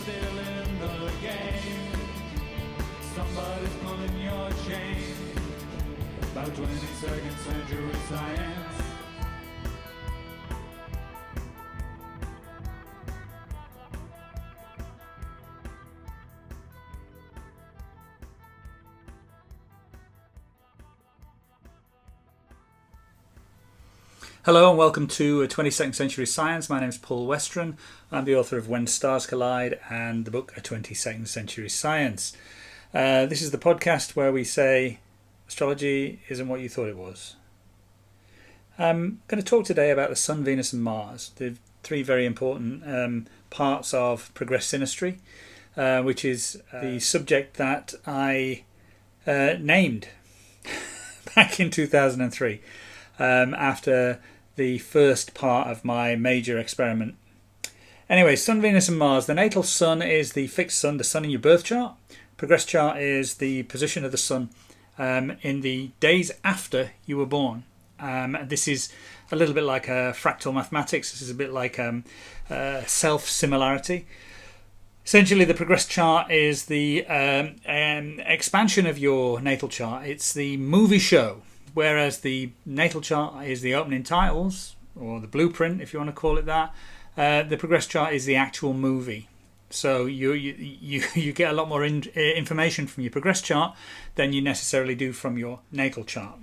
still in the game. Somebody's pulling your chain. About 22nd century science. Hello and welcome to 22nd Century Science. My name is Paul Westron. I'm the author of When Stars Collide and the book A 22nd Century Science. This is the podcast where we say astrology isn't what you thought it was. I'm going to talk today about the Sun, Venus and Mars, the three very important parts of progressed synastry, which is the subject that I named back in 2003 after the first part of my major experiment. Anyway, Sun, Venus and Mars. The natal sun is the fixed sun, the sun in your birth chart. Progress chart is the position of the sun in the days after you were born. This is a little bit like fractal mathematics. This is a bit like self-similarity. Essentially, the progress chart is the expansion of your natal chart. It's the movie show. Whereas the natal chart is the opening titles, or the blueprint, if you want to call it that. The progress chart is the actual movie. So you get a lot more information from your progress chart than you necessarily do from your natal chart.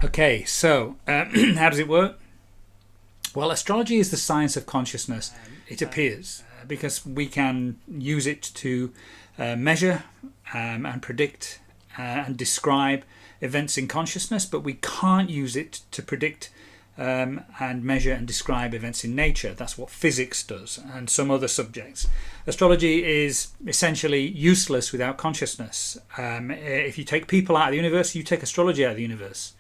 Okay, so how does it work? Well, astrology is the science of consciousness. It appears because we can use it to measure and predict and describe events in consciousness, but we can't use it to predict and measure and describe events in nature. That's what physics does and some other subjects. Astrology is essentially useless without consciousness. If you take people out of the universe, you take astrology out of the universe.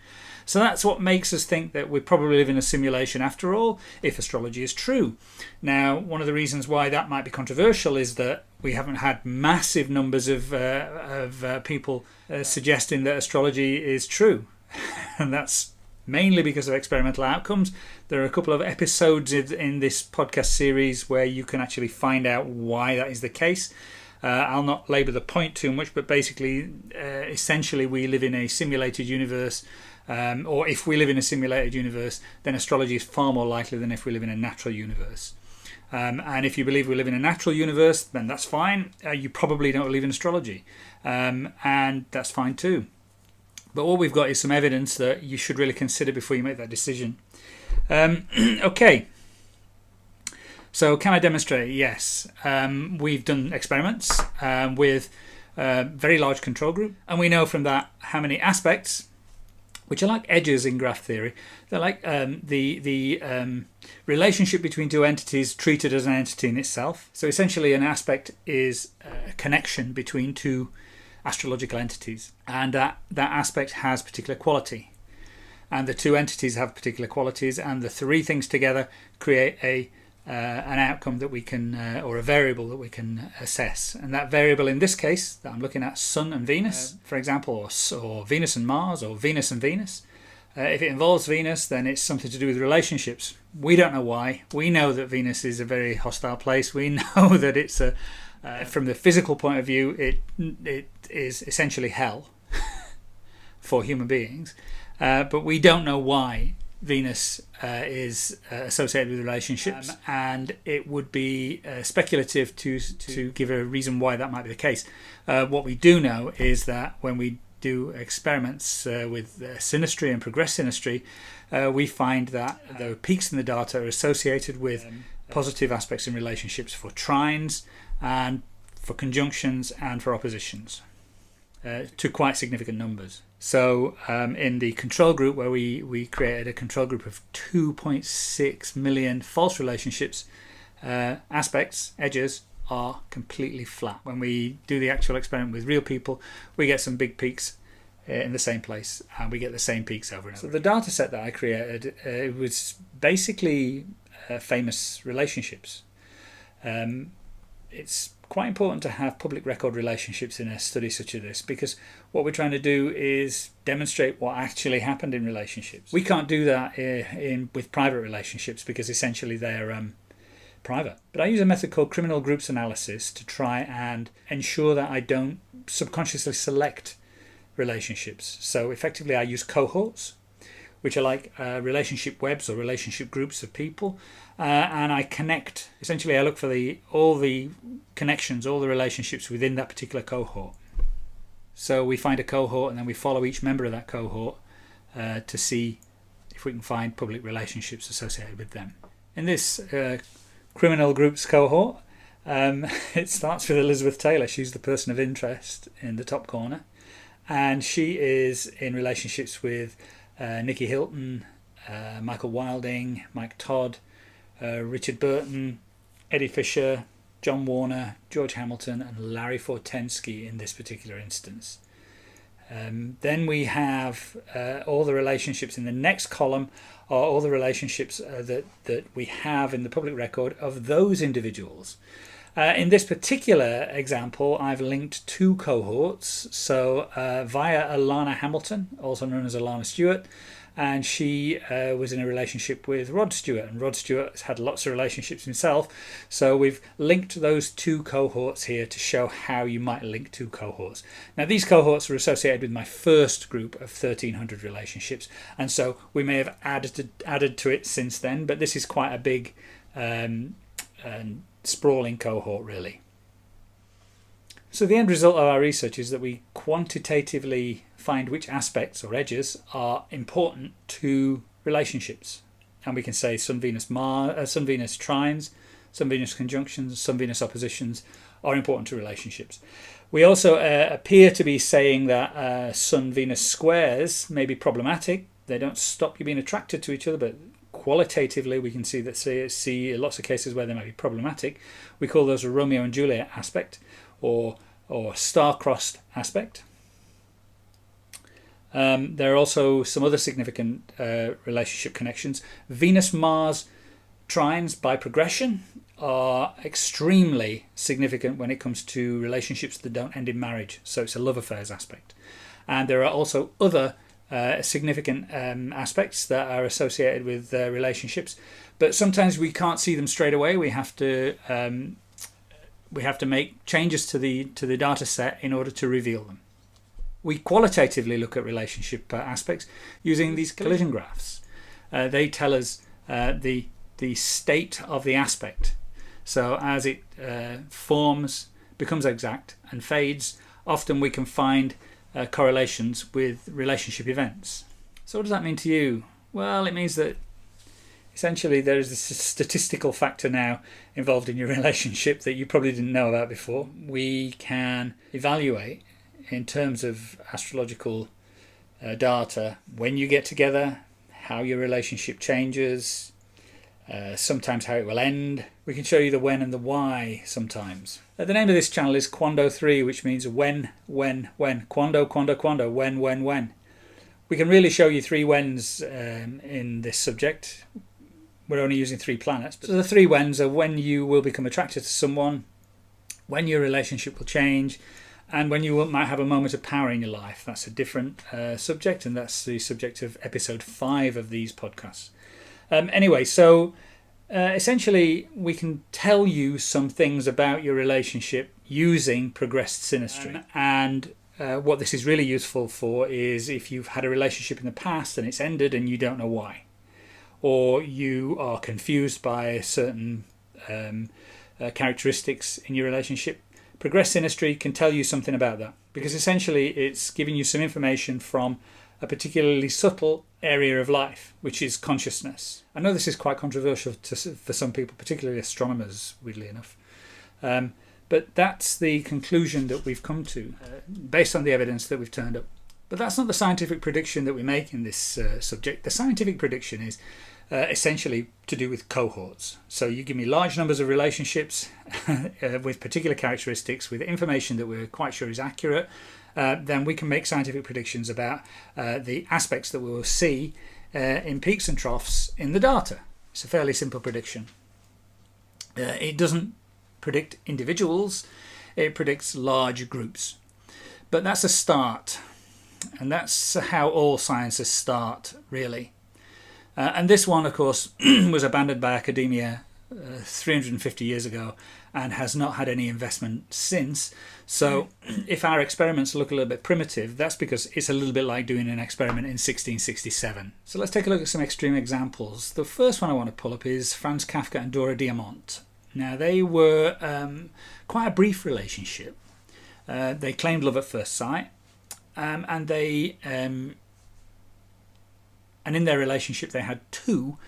So that's what makes us think that we probably live in a simulation after all, if astrology is true. Now, one of the reasons why that might be controversial is that we haven't had massive numbers of people suggesting that astrology is true. And that's mainly because of experimental outcomes. There are a couple of episodes in this podcast series where you can actually find out why that is the case. I'll not labour the point too much, but basically, essentially, we live in a simulated universe. Or if we live in a simulated universe, then astrology is far more likely than if we live in a natural universe. And if you believe we live in a natural universe, then that's fine. You probably don't believe in astrology. And that's fine too. But what we've got is some evidence that you should really consider before you make that decision. Okay. So can I demonstrate? Yes. We've done experiments with a very large control group. And we know from that how many aspects, which are like edges in graph theory. They're like the relationship between two entities treated as an entity in itself. So essentially an aspect is a connection between two astrological entities. And that aspect has particular quality. And the two entities have particular qualities. And the three things together create an outcome that we can, or a variable that we can assess. And that variable in this case that I'm looking at, Sun and Venus, for example, or Venus and Mars, or Venus and Venus. If it involves Venus, then it's something to do with relationships. We don't know why. We know that Venus is a very hostile place. We know that it's from the physical point of view, it is essentially hell for human beings. But we don't know why Venus is associated with relationships, and it would be speculative to give a reason why that might be the case. What we do know is that when we do experiments with synastry and progress synastry, we find that the peaks in the data are associated with positive aspects in relationships for trines and for conjunctions and for oppositions to quite significant numbers. So in the control group, where we created a control group of 2.6 million false relationships, aspects, edges, are completely flat. When we do the actual experiment with real people, we get some big peaks in the same place, and we get the same peaks over and over. So the data set that I created was basically famous relationships. It's quite important to have public record relationships in a study such as this, because what we're trying to do is demonstrate what actually happened in relationships. We can't do that with private relationships, because essentially they're private. But I use a method called criminal groups analysis to try and ensure that I don't subconsciously select relationships. So effectively I use cohorts, which are like relationship webs or relationship groups of people, and I connect. Essentially I look for all the connections, all the relationships within that particular cohort. So we find a cohort and then we follow each member of that cohort to see if we can find public relationships associated with them. In this criminal groups cohort, it starts with Elizabeth Taylor. She's the person of interest in the top corner, and she is in relationships with Nicky Hilton, Michael Wilding, Mike Todd, Richard Burton, Eddie Fisher, John Warner, George Hamilton, and Larry Fortensky in this particular instance. Then we have all the relationships in the next column are all the relationships that we have in the public record of those individuals. In this particular example, I've linked two cohorts. So via Alana Hamilton, also known as Alana Stewart, and she was in a relationship with Rod Stewart, and Rod Stewart has had lots of relationships himself. So we've linked those two cohorts here to show how you might link two cohorts. Now these cohorts are associated with my first group of 1,300 relationships, and so we may have added to it since then, but this is quite a big sprawling cohort really. So the end result of our research is that we quantitatively find which aspects or edges are important to relationships, and we can say Sun Venus trines, Sun Venus conjunctions, Sun Venus oppositions are important to relationships. We also appear to be saying that Sun Venus squares may be problematic. They don't stop you being attracted to each other, but qualitatively we can see lots of cases where they might be problematic. We call those a Romeo and Juliet aspect or star-crossed aspect. There are also some other significant relationship connections. Venus-Mars trines by progression are extremely significant when it comes to relationships that don't end in marriage. So it's a love affairs aspect. And there are also other significant aspects that are associated with relationships, but sometimes we can't see them straight away. We have to make changes to the data set in order to reveal them. We qualitatively look at relationship aspects using these collision graphs. They tell us the state of the aspect. So as it forms, becomes exact, and fades, often we can find correlations with relationship events. So what does that mean to you? Well, it means that essentially there is this statistical factor now involved in your relationship that you probably didn't know about before. We can evaluate in terms of astrological data when you get together, how your relationship changes, sometimes how it will end. We can show you the when and the why sometimes. The name of this channel is Quando 3, which means when. Quando, when. We can really show you three whens in this subject. We're only using 3 planets. But so the 3 whens are when you will become attracted to someone, when your relationship will change, and when you might have a moment of power in your life. That's a different subject, and that's the subject of episode 5 of these podcasts. Anyway, so essentially we can tell you some things about your relationship using progressed synastry. And what this is really useful for is if you've had a relationship in the past and it's ended and you don't know why, or you are confused by certain characteristics in your relationship. Progressed synastry can tell you something about that, because essentially it's giving you some information from a particularly subtle area of life, which is consciousness. I know this is quite controversial for some people, particularly astronomers, weirdly enough. But that's the conclusion that we've come to based on the evidence that we've turned up. But that's not the scientific prediction that we make in this subject. The scientific prediction is essentially to do with cohorts. So you give me large numbers of relationships with particular characteristics, with information that we're quite sure is accurate, then we can make scientific predictions about the aspects that we will see in peaks and troughs in the data. It's a fairly simple prediction. It doesn't predict individuals, it predicts large groups. But that's a start, and that's how all sciences start, really. And this one, of course, was abandoned by academia 350 years ago and has not had any investment since. So if our experiments look a little bit primitive, that's because it's a little bit like doing an experiment in 1667. So let's take a look at some extreme examples. The first one I want to pull up is Franz Kafka and Dora Diamant. Now, they were quite a brief relationship. They claimed love at first sight, and in their relationship they had two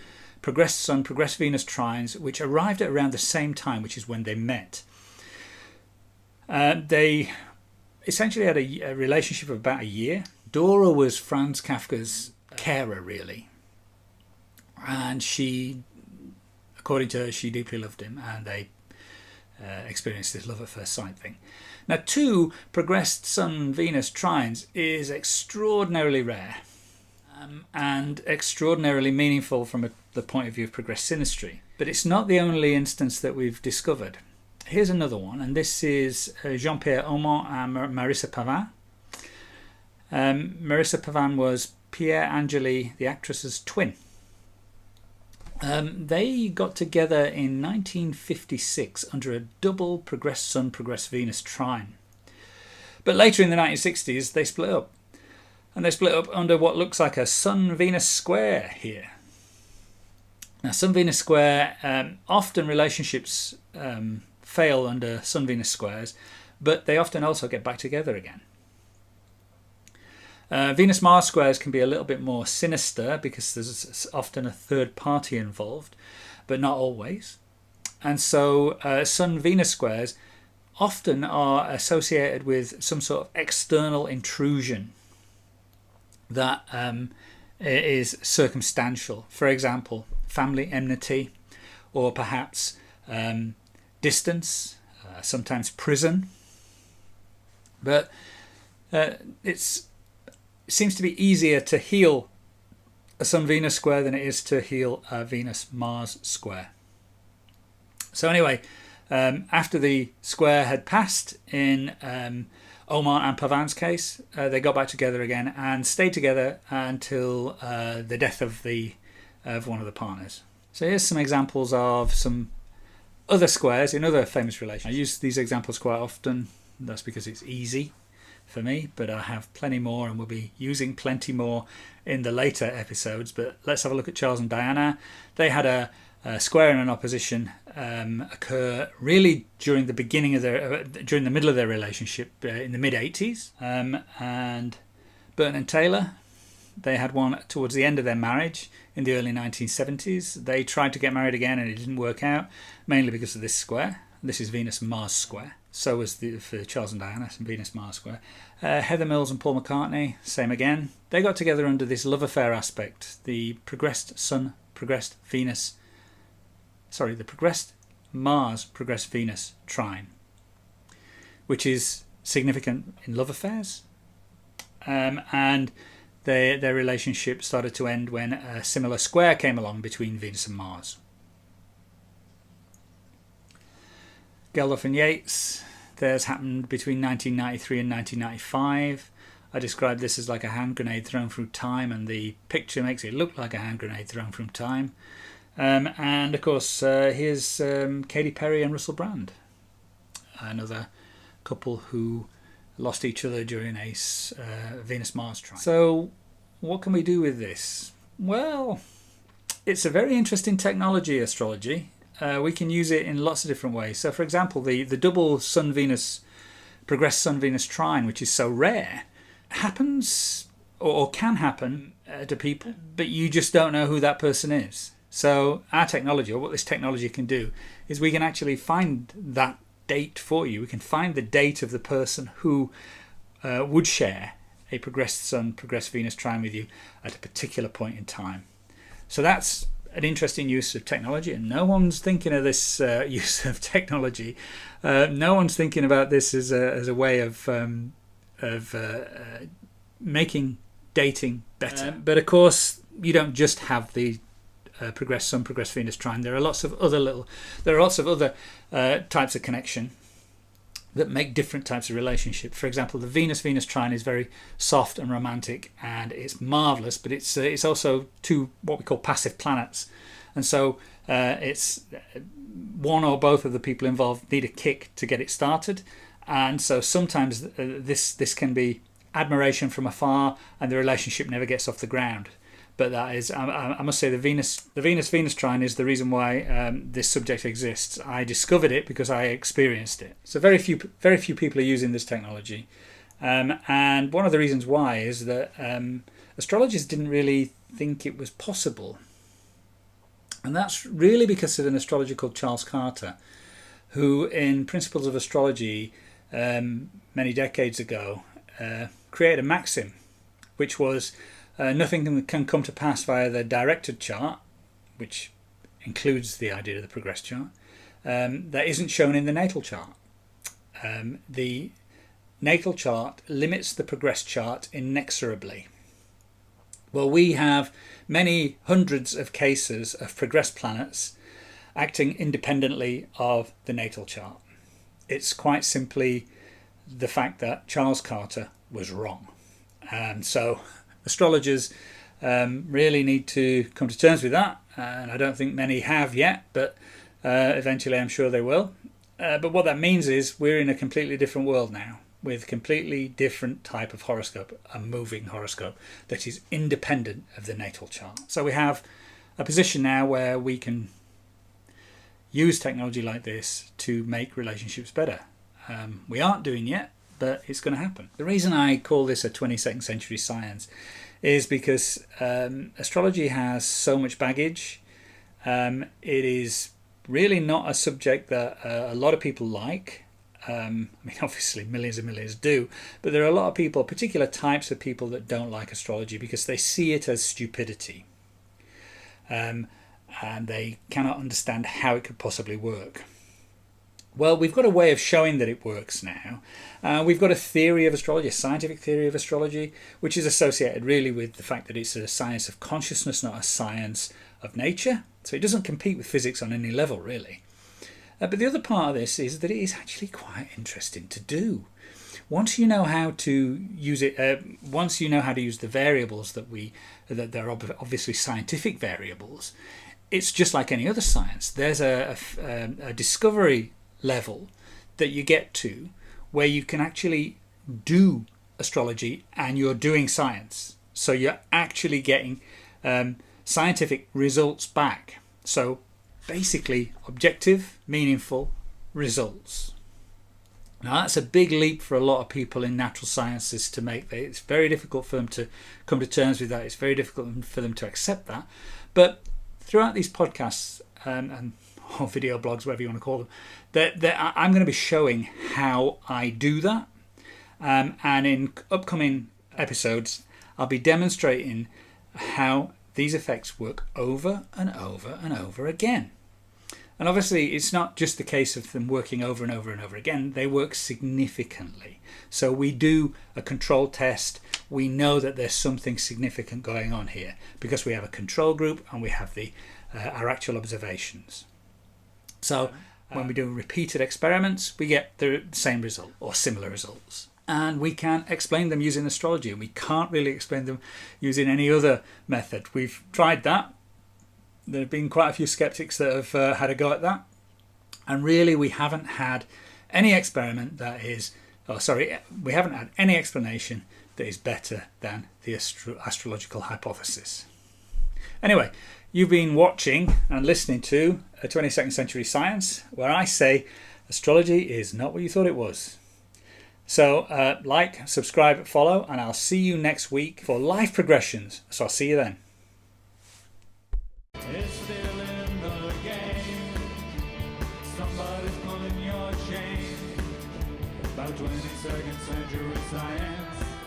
progressed Sun, progressed Venus trines, which arrived at around the same time, which is when they met. They essentially had a relationship of about a year. Dora was Franz Kafka's carer, really, and she, according to her, she deeply loved him, and they experienced this love at first sight thing. Now, two progressed Sun-Venus trines is extraordinarily rare and extraordinarily meaningful from the point of view of progressed synastry. But it's not the only instance that we've discovered. Here's another one, and this is Jean-Pierre Aumont and Marissa Pavin. Marissa Pavin was Pierre Angeli, the actress's twin. They got together in 1956 under a double progressed Sun, progressed Venus trine. But later in the 1960s, they split up. And they split up under what looks like a Sun-Venus square here. Now, Sun-Venus square, often relationships fail under Sun-Venus squares, but they often also get back together again. Venus-Mars squares can be a little bit more sinister because there's often a third party involved, but not always. And so Sun-Venus squares often are associated with some sort of external intrusion that is circumstantial. For example, family enmity, or perhaps distance, sometimes prison. But it seems to be easier to heal a Sun-Venus square than it is to heal a Venus-Mars square. So anyway, after the square had passed in Aumont and Pavin's case, they got back together again and stayed together until the death of one of the partners. So here's some examples of some other squares in other famous relations. I use these examples quite often. That's because it's easy for me, but I have plenty more and we'll be using plenty more in the later episodes. But let's have a look at Charles and Diana. They had a square and an opposition occur really during the beginning of during the middle of their relationship in the mid-80s. And Burton and Taylor, they had one towards the end of their marriage in the early 1970s. They tried to get married again and it didn't work out, mainly because of this square. This is Venus-Mars square. So was for Charles and Diana, some Venus-Mars square. Heather Mills and Paul McCartney, same again. They got together under this love affair aspect, the progressed Sun, progressed Venus, the progressed Mars, progressed Venus trine, which is significant in love affairs. And their relationship started to end when a similar square came along between Venus and Mars. Geldof and Yates, theirs happened between 1993 and 1995. I described this as like a hand grenade thrown through time, and the picture makes it look like a hand grenade thrown through time. And of course, here's Katy Perry and Russell Brand, another couple who lost each other during a Venus-Mars trine. So what can we do with this? Well, it's a very interesting technology, astrology. We can use it in lots of different ways. So, for example, the double Sun-Venus, progressed Sun-Venus trine, which is so rare, happens or can happen to people, but you just don't know who that person is. So our technology, or what this technology can do, is we can actually find that date for you. We can find the date of the person who would share a progressed Sun, progressed Venus trine with you at a particular point in time. So that's an interesting use of technology, and no one's thinking of this use of technology. No one's thinking about this as a way of making dating better. But of course, you don't just have the progressed Sun, progressed Venus trine. There are lots of other types of connection that make different types of relationship. For example, the Venus-Venus trine is very soft and romantic, and it's marvellous, but it's also two what we call passive planets, and so it's one or both of the people involved need a kick to get it started, and so sometimes this can be admiration from afar, and the relationship never gets off the ground. But that is, I must say, the Venus trine is the reason why this subject exists. I discovered it because I experienced it. So very few people are using this technology, and one of the reasons why is that astrologers didn't really think it was possible, and that's really because of an astrologer called Charles Carter, who, in Principles of Astrology, many decades ago, created a maxim, which was nothing can come to pass via the directed chart, which includes the idea of the progress chart, that isn't shown in the natal chart. The natal chart limits the progress chart inexorably. Well, we have many hundreds of cases of progressed planets acting independently of the natal chart. It's quite simply the fact that Charles Carter was wrong. So astrologers really need to come to terms with that, and I don't think many have yet, but eventually I'm sure they will. But what that means is we're in a completely different world now, with a completely different type of horoscope, a moving horoscope that is independent of the natal chart. So we have a position now where we can use technology like this to make relationships better. We aren't doing yet, but it's going to happen. The reason I call this a 22nd century science is because astrology has so much baggage. It is really not a subject that a lot of people like. I mean, obviously millions and millions do, but there are a lot of people, particular types of people, that don't like astrology because they see it as stupidity. And they cannot understand how it could possibly work. Well, we've got a way of showing that it works now. We've got a theory of astrology, a scientific theory of astrology, which is associated really with the fact that it's a science of consciousness, not a science of nature. So it doesn't compete with physics on any level, really. But the other part of this is that it is actually quite interesting to do. Once you know how to use it, once you know how to use the variables that they're obviously scientific variables, it's just like any other science. There's a discovery level that you get to where you can actually do astrology and you're doing science. So you're actually getting scientific results back. So basically objective, meaningful results. Now that's a big leap for a lot of people in natural sciences to make. It's very difficult for them to come to terms with that. It's very difficult for them to accept that. But throughout these podcasts and or video blogs, whatever you want to call them, that I'm going to be showing how I do that. And in upcoming episodes, I'll be demonstrating how these effects work over and over and over again. And obviously, it's not just the case of them working over and over and over again. They work significantly. So we do a control test. We know that there's something significant going on here because we have a control group and we have our actual observations. So when we do repeated experiments, we get the same result or similar results. And we can explain them using astrology, and we can't really explain them using any other method. We've tried that. There have been quite a few skeptics that have had a go at that. And really, we haven't had any experiment that is... we haven't had any explanation that is better than the astrological hypothesis. Anyway, you've been watching and listening to a 22nd Century Science, where I say astrology is not what you thought it was. So like, subscribe, follow, and I'll see you next week for life progressions. So I'll see you then. It's still in the game. Somebody's pulling your chain. About 22nd century science.